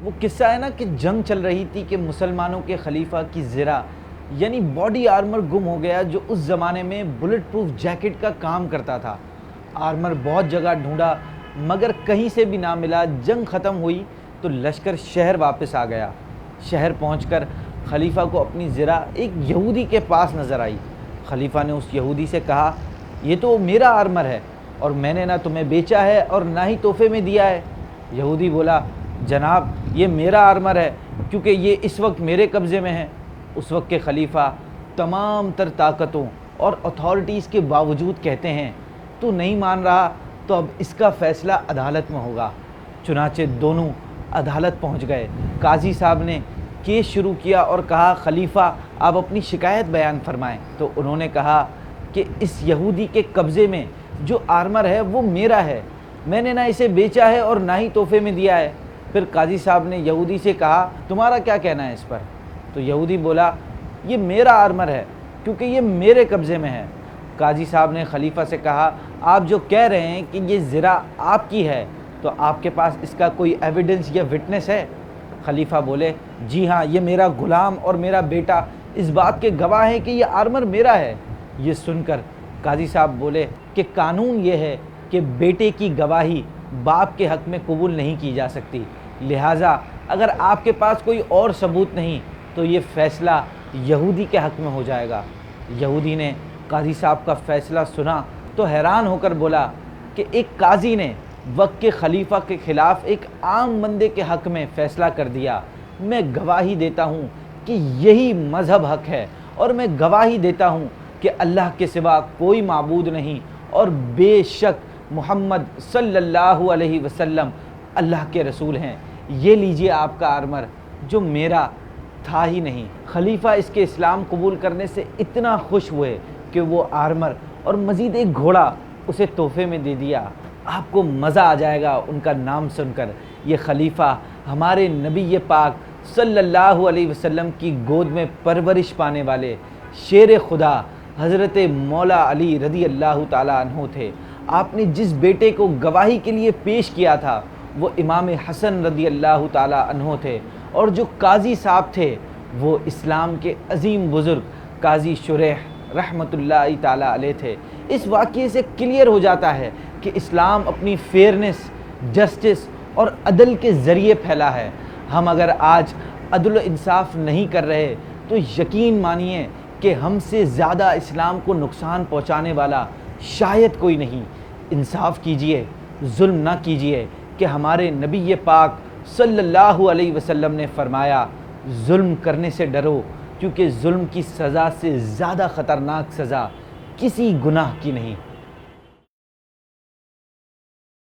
وہ قصہ ہے نا کہ جنگ چل رہی تھی کہ مسلمانوں کے خلیفہ کی زرہ یعنی باڈی آرمر گم ہو گیا، جو اس زمانے میں بلٹ پروف جیکٹ کا کام کرتا تھا۔ آرمر بہت جگہ ڈھونڈا مگر کہیں سے بھی نہ ملا۔ جنگ ختم ہوئی تو لشکر شہر واپس آ گیا۔ شہر پہنچ کر خلیفہ کو اپنی زرہ ایک یہودی کے پاس نظر آئی۔ خلیفہ نے اس یہودی سے کہا، یہ تو میرا آرمر ہے اور میں نے نہ تمہیں بیچا ہے اور نہ ہی تحفے میں دیا ہے۔ یہودی بولا، جناب یہ میرا آرمر ہے کیونکہ یہ اس وقت میرے قبضے میں ہے۔ اس وقت کے خلیفہ تمام تر طاقتوں اور اتھارٹیز کے باوجود کہتے ہیں، تو نہیں مان رہا تو اب اس کا فیصلہ عدالت میں ہوگا۔ چنانچہ دونوں عدالت پہنچ گئے۔ قاضی صاحب نے کیس شروع کیا اور کہا، خلیفہ آپ اپنی شکایت بیان فرمائیں۔ تو انہوں نے کہا کہ اس یہودی کے قبضے میں جو آرمر ہے وہ میرا ہے، میں نے نہ اسے بیچا ہے اور نہ ہی تحفے میں دیا ہے۔ پھر قاضی صاحب نے یہودی سے کہا، تمہارا کیا کہنا ہے اس پر؟ تو یہودی بولا، یہ میرا آرمر ہے کیونکہ یہ میرے قبضے میں ہے۔ قاضی صاحب نے خلیفہ سے کہا، آپ جو کہہ رہے ہیں کہ یہ زرہ آپ کی ہے تو آپ کے پاس اس کا کوئی ایویڈنس یا وٹنس ہے؟ خلیفہ بولے، جی ہاں، یہ میرا غلام اور میرا بیٹا اس بات کے گواہ ہیں کہ یہ آرمر میرا ہے۔ یہ سن کر قاضی صاحب بولے کہ قانون یہ ہے کہ بیٹے کی گواہی باپ کے حق میں قبول نہیں کی جا سکتی، لہٰذا اگر آپ کے پاس کوئی اور ثبوت نہیں تو یہ فیصلہ یہودی کے حق میں ہو جائے گا۔ یہودی نے قاضی صاحب کا فیصلہ سنا تو حیران ہو کر بولا کہ ایک قاضی نے وقت کے خلیفہ کے خلاف ایک عام بندے کے حق میں فیصلہ کر دیا۔ میں گواہی دیتا ہوں کہ یہی مذہب حق ہے، اور میں گواہی دیتا ہوں کہ اللہ کے سوا کوئی معبود نہیں، اور بے شک محمد صلی اللہ علیہ وسلم اللہ کے رسول ہیں۔ یہ لیجئے آپ کا آرمر جو میرا تھا ہی نہیں۔ خلیفہ اس کے اسلام قبول کرنے سے اتنا خوش ہوئے کہ وہ آرمر اور مزید ایک گھوڑا اسے تحفے میں دے دیا۔ آپ کو مزہ آ جائے گا ان کا نام سن کر۔ یہ خلیفہ ہمارے نبی پاک صلی اللہ علیہ وسلم کی گود میں پرورش پانے والے شیر خدا حضرت مولا علی رضی اللہ تعالیٰ عنہ تھے۔ آپ نے جس بیٹے کو گواہی کے لیے پیش کیا تھا وہ امام حسن رضی اللہ تعالیٰ عنہ تھے، اور جو قاضی صاحب تھے وہ اسلام کے عظیم بزرگ قاضی شریح رحمۃ اللہ تعالیٰ علیہ تھے۔ اس واقعے سے کلیئر ہو جاتا ہے کہ اسلام اپنی فیئرنس، جسٹس اور عدل کے ذریعے پھیلا ہے۔ ہم اگر آج عدل و انصاف نہیں کر رہے تو یقین مانیے کہ ہم سے زیادہ اسلام کو نقصان پہنچانے والا شاید کوئی نہیں۔ انصاف کیجئے، ظلم نہ کیجئے، کہ ہمارے نبی پاک صلی اللہ علیہ وسلم نے فرمایا، ظلم کرنے سے ڈرو کیونکہ ظلم کی سزا سے زیادہ خطرناک سزا کسی گناہ کی نہیں۔